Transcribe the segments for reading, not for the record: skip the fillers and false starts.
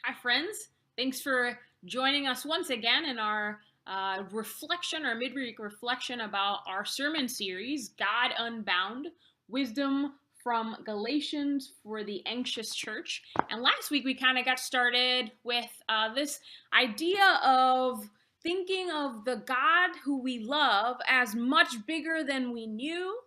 Hi, friends. Thanks for joining us once again in our reflection, our midweek reflection about our sermon series, God Unbound Wisdom from Galatians for the Anxious Church. And last week we kind of got started with this idea of thinking of the God who we love as much bigger than we knew.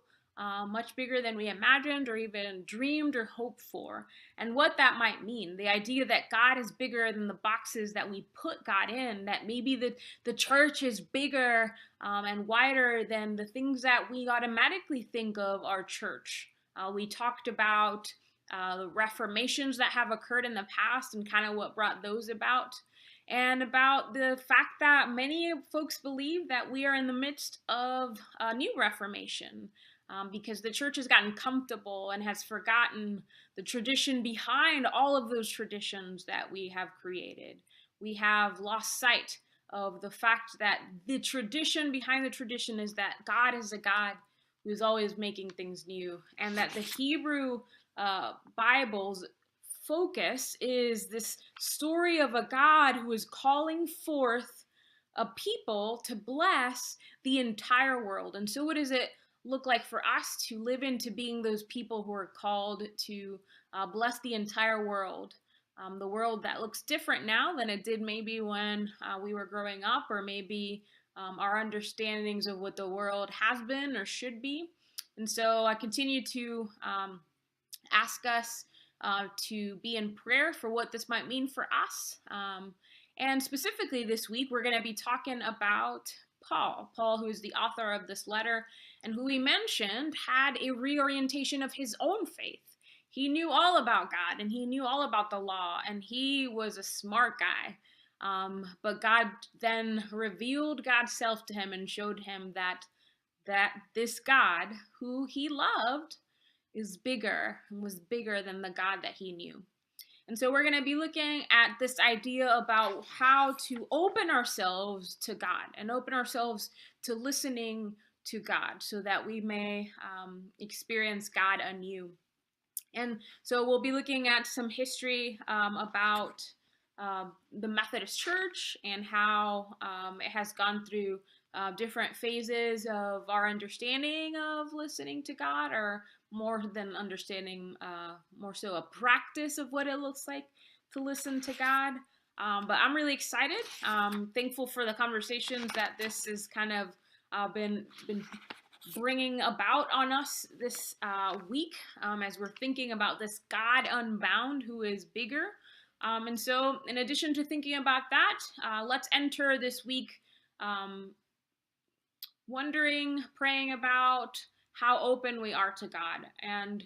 Much bigger than we imagined or even dreamed or hoped for, and what that might mean. The idea that God is bigger than the boxes that we put God in, that maybe the church is bigger and wider than the things that we automatically think of our church. We talked about the reformations that have occurred in the past and kind of what brought those about, and about the fact that many folks believe that we are in the midst of a new reformation. Because the church has gotten comfortable and has forgotten the tradition behind all of those traditions that we have created. We have lost sight of the fact that the tradition behind the tradition is that God is a God who is always making things new, and that the Hebrew Bible's focus is this story of a God who is calling forth a people to bless the entire world. And so, what does it look like for us to live into being those people who are called to bless the entire world? The world that looks different now than it did maybe when we were growing up, or maybe our understandings of what the world has been or should be. And so I continue to ask us to be in prayer for what this might mean for us. And specifically this week, we're going to be talking about Paul, who is the author of this letter, and who we mentioned had a reorientation of his own faith. He knew all about God, and he knew all about the law, and he was a smart guy. But God then revealed God's self to him and showed him that this God, who he loved, is bigger and was bigger than the God that he knew. And so we're going to be looking at this idea about how to open ourselves to God and open ourselves to listening to God so that we may experience God anew. And so we'll be looking at some history about the Methodist Church and how it has gone through different phases of our understanding of listening to God, or more than understanding, more so a practice of what it looks like to listen to God. But I'm really excited. Thankful for the conversations that this has kind of been bringing about on us this week, as we're thinking about this God unbound who is bigger. And so, in addition to thinking about that, let's enter this week wondering, praying about how open we are to God, and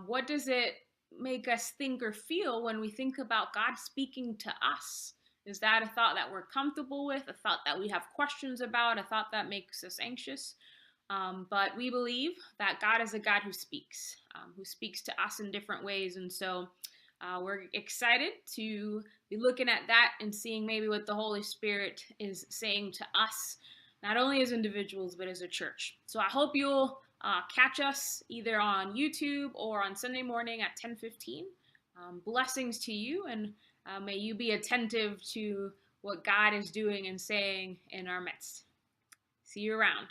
what does it make us think or feel when we think about God speaking to us? Is that a thought that we're comfortable with, a thought that we have questions about, a thought that makes us anxious? But we believe that God is a God who speaks to us in different ways. And so we're excited to be looking at that and seeing maybe what the Holy Spirit is saying to us, not only as individuals, but as a church. So I hope you'll catch us either on YouTube or on Sunday morning at 10:15. Blessings to you, and may you be attentive to what God is doing and saying in our midst. See you around.